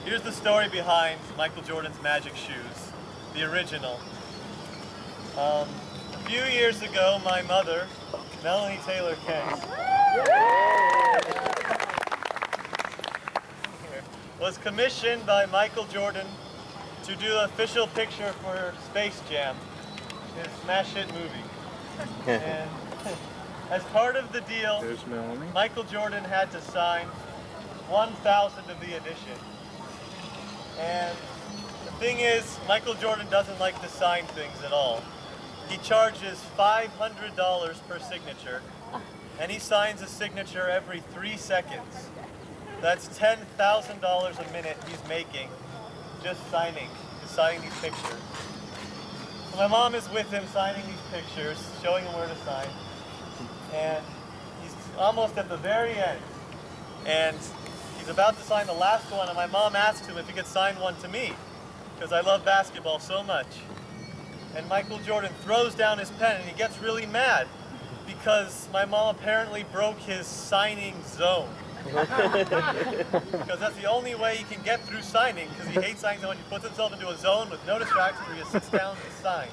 Here's the story behind Michael Jordan's Magic shoes, the original. A few years ago, my mother, Melanie Taylor Kent, was commissioned by Michael Jordan to do an official picture for Space Jam, his smash hit movie. And as part of the deal, Michael Jordan had to sign 1,000 of the edition. And the thing is, Michael Jordan doesn't like to sign things at all. He charges $500 per signature, and he signs a signature every 3 seconds. That's $10,000 a minute he's making just signing these pictures. So my mom is with him signing these pictures, showing him where to sign, and he's almost at the very end. And he's about to sign the last one, and my mom asked him if he could sign one to me, because I love basketball so much. And Michael Jordan throws down his pen, and he gets really mad, because my mom apparently broke his signing zone. Because that's the only way he can get through signing, because he hates signing, so when he puts himself into a zone with no distractions where he just sits down and signs.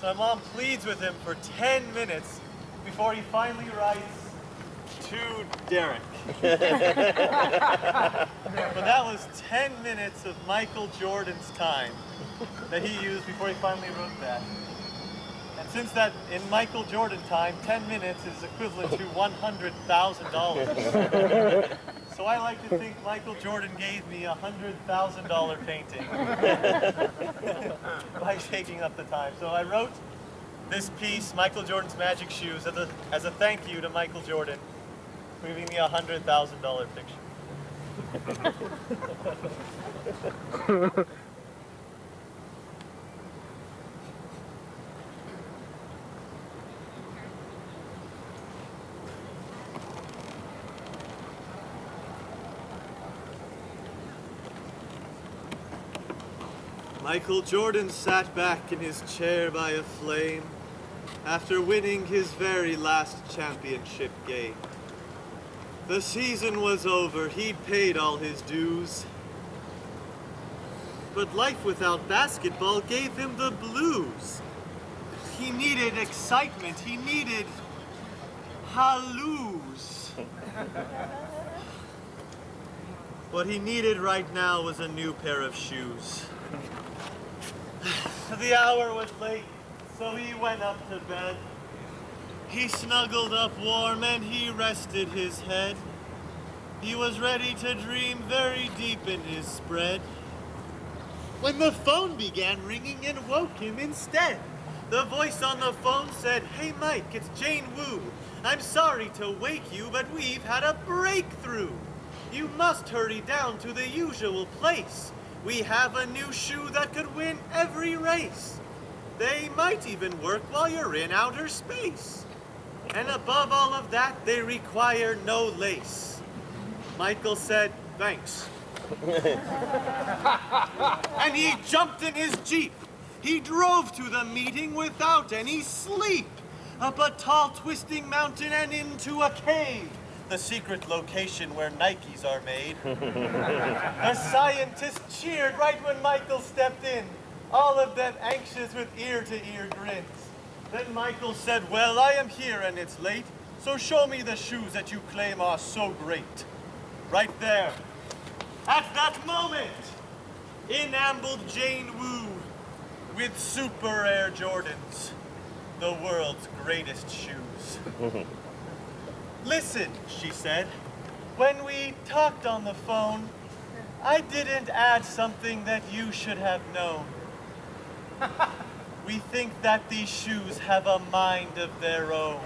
So my mom pleads with him for 10 minutes before he finally writes, "To Derek." But that was 10 minutes of Michael Jordan's time that he used before he finally wrote that. And since that, in Michael Jordan time, 10 minutes is equivalent to $100,000. So I like to think Michael Jordan gave me a $100,000 painting by taking up the time. So I wrote this piece, Michael Jordan's Magic Shoes, as a thank you to Michael Jordan for giving me a $100,000 picture. Michael Jordan sat back in his chair by a flame after winning his very last championship game. The season was over, he'd paid all his dues. But life without basketball gave him the blues. He needed excitement, he needed halloos. What he needed right now was a new pair of shoes. The hour was late, so he went up to bed. He snuggled up warm and he rested his head. He was ready to dream very deep in his spread, when the phone began ringing and woke him instead. The voice on the phone said, "Hey Mike, it's Jane Wu. I'm sorry to wake you, but we've had a breakthrough. You must hurry down to the usual place. We have a new shoe that could win every race. They might even work while you're in outer space. And above all of that, they require no lace." Michael said, "Thanks." And he jumped in his Jeep. He drove to the meeting without any sleep, up a tall twisting mountain and into a cave, the secret location where Nikes are made. The scientists cheered right when Michael stepped in, all of them anxious with ear-to-ear grins. Then Michael said, "Well, I am here and it's late, so show me the shoes that you claim are so great." Right there, at that moment, in ambled Jane Wu with Super Air Jordans, the world's greatest shoes. "Listen," she said, "when we talked on the phone, I didn't add something that you should have known. We think that these shoes have a mind of their own."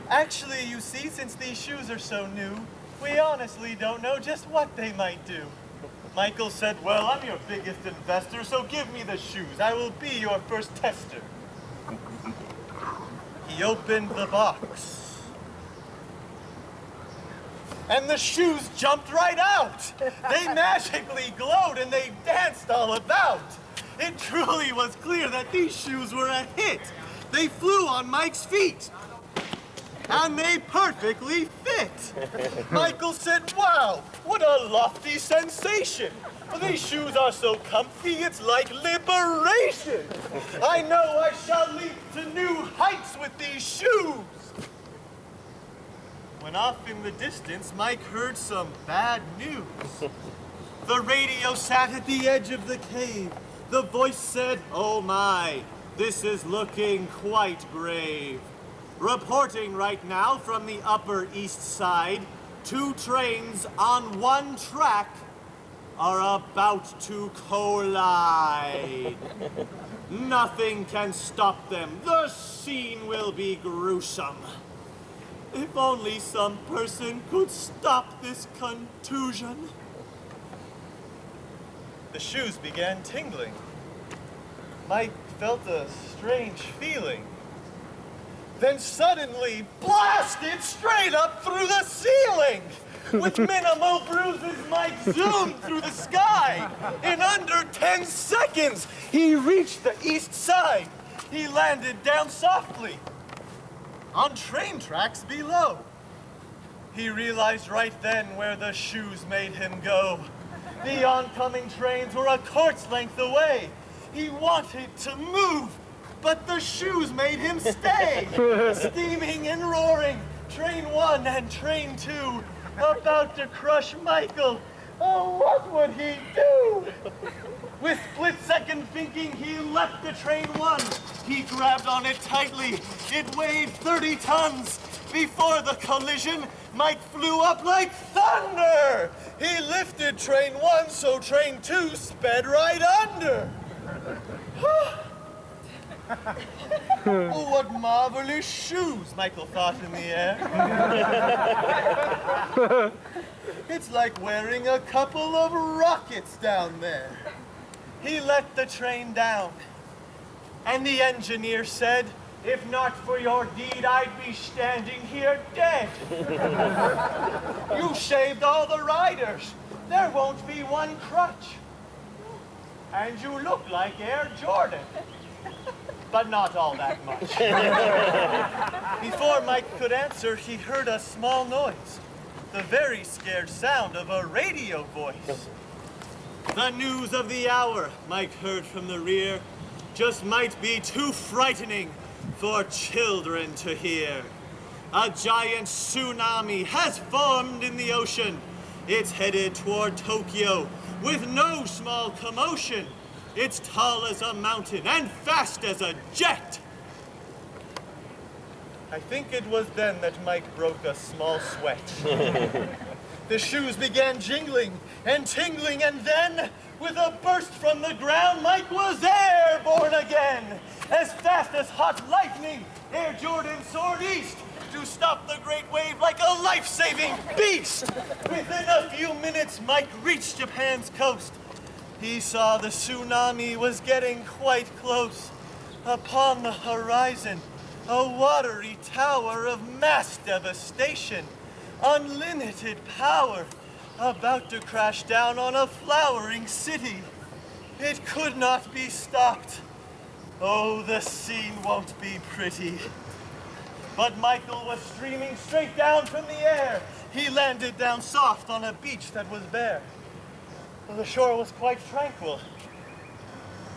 "Actually, you see, since these shoes are so new, we honestly don't know just what they might do." Michael said, "Well, I'm your biggest investor, so give me the shoes. I will be your first tester." He opened the box, and the shoes jumped right out. They magically glowed and they danced all about. It truly was clear that these shoes were a hit. They flew on Mike's feet. and they perfectly fit. Michael said, wow, what a lofty sensation. These shoes are so comfy, it's like liberation. I know I shall leap to new heights with these shoes. When off in the distance, Mike heard some bad news. The radio sat at the edge of the cave. The voice said, oh my, this is looking quite grave. Reporting right now from the Upper East Side, 2 trains on one track are about to collide. Nothing can stop them. The scene will be gruesome. If only some person could stop this contusion. The shoes began tingling. Mike felt a strange feeling. Then suddenly blasted straight up through the ceiling. With minimal bruises, Mike zoomed through the sky. In under 10 seconds, he reached the east side. He landed down softly on train tracks below. He realized right then where the shoes made him go. The oncoming trains were a quart's length away. He wanted to move, but the shoes made him stay. Steaming and roaring, train 1 and train 2, about to crush Michael. Oh, what would he do? With split-second thinking, he leapt to train 1. He grabbed on it tightly. It weighed 30 tons. Before the collision, Mike flew up like thunder. He lifted train 1, so train 2 sped right under. Oh, what marvelous shoes, Michael thought in the air. It's like wearing a couple of rockets down there. He let the train down, and the engineer said, if not for your deed, I'd be standing here dead. You shaved all the riders. There won't be one crutch. And you look like Air Jordan. But not all that much. Before Mike could answer, he heard a small noise. The very scared sound of a radio voice. The news of the hour, Mike heard from the rear, just might be too frightening for children to hear. A giant tsunami has formed in the ocean. It's headed toward Tokyo with no small commotion. It's tall as a mountain and fast as a jet. I think it was then that Mike broke a small sweat. The shoes began jingling and tingling, and then, with a burst from the ground, Mike was airborne again. As fast as hot lightning, Air Jordan soared east to stop the great wave like a life-saving beast. Within a few minutes, Mike reached Japan's coast. He saw the tsunami was getting quite close. Upon the horizon, a watery tower of mass devastation. Unlimited power, about to crash down on a flowering city. It could not be stopped. Oh, the scene won't be pretty. But Michael was streaming straight down from the air. He landed down soft on a beach that was bare. The shore was quite tranquil,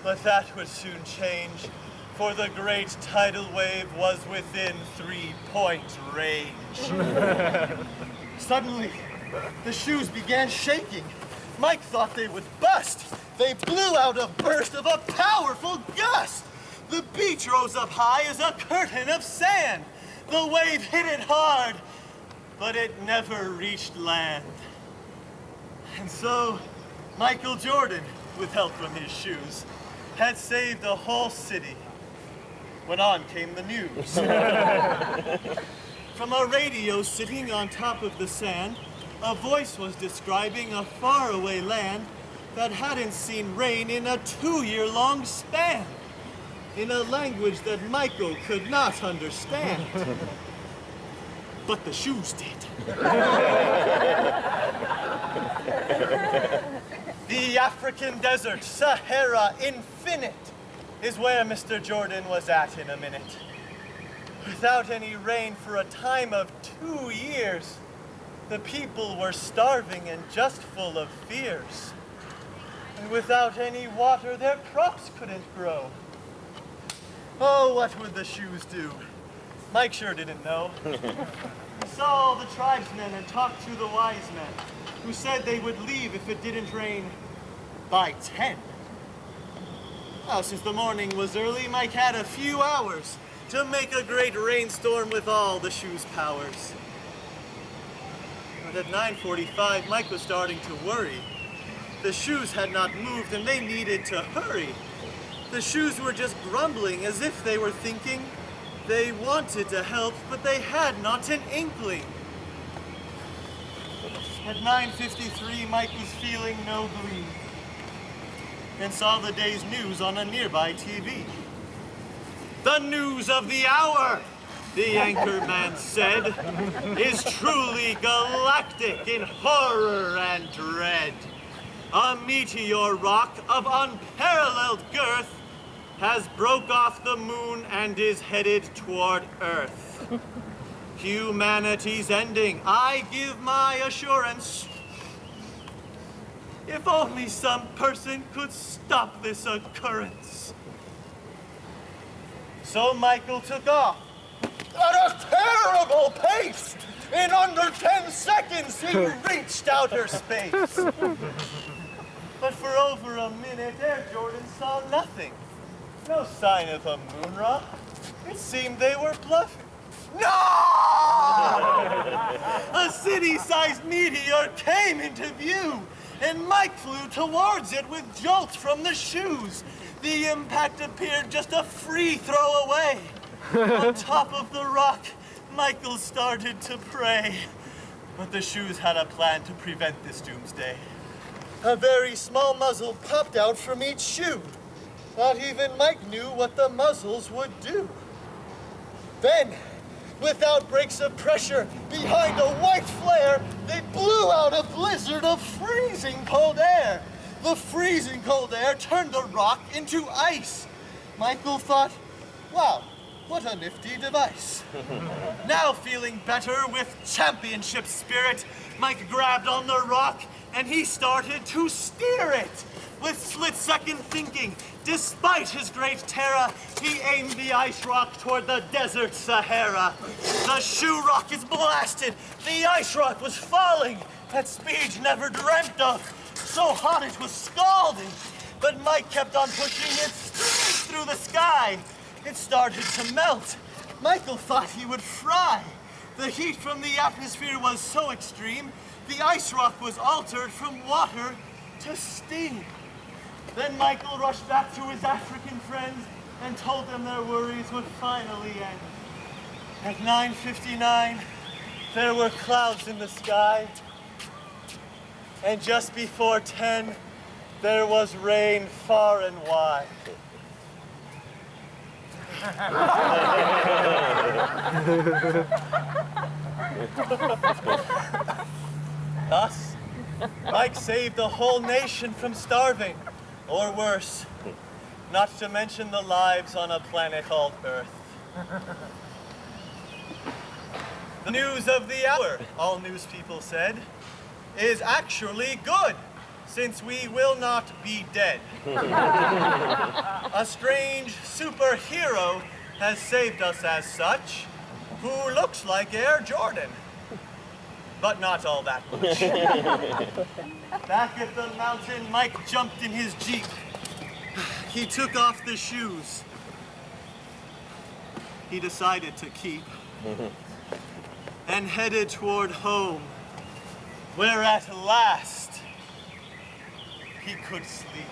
but that would soon change, for the great tidal wave was within 3-point range. Suddenly, the shoes began shaking. Mike thought they would bust. They blew out a burst of a powerful gust. The beach rose up high as a curtain of sand. The wave hit it hard, but it never reached land. And so, Michael Jordan, with help from his shoes, had saved a whole city. When on came the news. From a radio sitting on top of the sand, a voice was describing a faraway land that hadn't seen rain in a 2-year-long span, in a language that Michael could not understand. But the shoes did. The African desert, Sahara infinite, is where Mr. Jordan was at in a minute. Without any rain for a time of 2 years, the people were starving and just full of fears. And without any water, their crops couldn't grow. Oh, what would the shoes do? Mike sure didn't know. He saw all the tribesmen and talked to the wise men, who said they would leave if it didn't rain by 10. Well, since the morning was early, Mike had a few hours to make a great rainstorm with all the shoes' powers. But at 9:45, Mike was starting to worry. The shoes had not moved and they needed to hurry. The shoes were just grumbling as if they were thinking they wanted to help, but they had not an inkling. At 9:53, Mike was feeling no glee and saw the day's news on a nearby TV. "The news of the hour," the anchorman said, "is truly galactic in horror and dread. A meteor rock of unparalleled girth has broke off the moon and is headed toward Earth. Humanity's ending, I give my assurance. If only some person could stop this occurrence." So Michael took off at a terrible pace. In under 10 seconds, he reached outer space. But for over a minute, Air Jordan saw nothing. No sign of a moon rock. It seemed they were bluffing. No! A city-sized meteor came into view, and Mike flew towards it with jolts from the shoes. The impact appeared just a free throw away. On top of the rock, Michael started to pray. But the shoes had a plan to prevent this doomsday. A very small muzzle popped out from each shoe. Not even Mike knew what the muzzles would do. Then, with outbreaks of pressure behind a white flare, they blew out a blizzard of freezing cold air. The freezing cold air turned the rock into ice. Michael thought, wow, what a nifty device. Now feeling better with championship spirit, Mike grabbed on the rock and he started to steer it. With split-second thinking, despite his great terror, he aimed the ice rock toward the desert Sahara. The shoe rock is blasted. The ice rock was falling at speeds never dreamt of. So hot it was scalding. But Mike kept on pushing it straight through the sky. It started to melt. Michael thought he would fry. The heat from the atmosphere was so extreme, the ice rock was altered from water to steam. Then Michael rushed back to his African friends and told them their worries would finally end. At 9:59, there were clouds in the sky. And just before 10, there was rain far and wide. Thus, Mike saved the whole nation from starving, or worse, not to mention the lives on a planet called Earth. The news of the hour, all news people said, is actually good, since we will not be dead. A strange superhero has saved us as such, who looks like Air Jordan. But not all that much. Back at the mountain, Mike jumped in his Jeep. He took off the shoes. He decided to keep. And headed toward home, where at last he could sleep.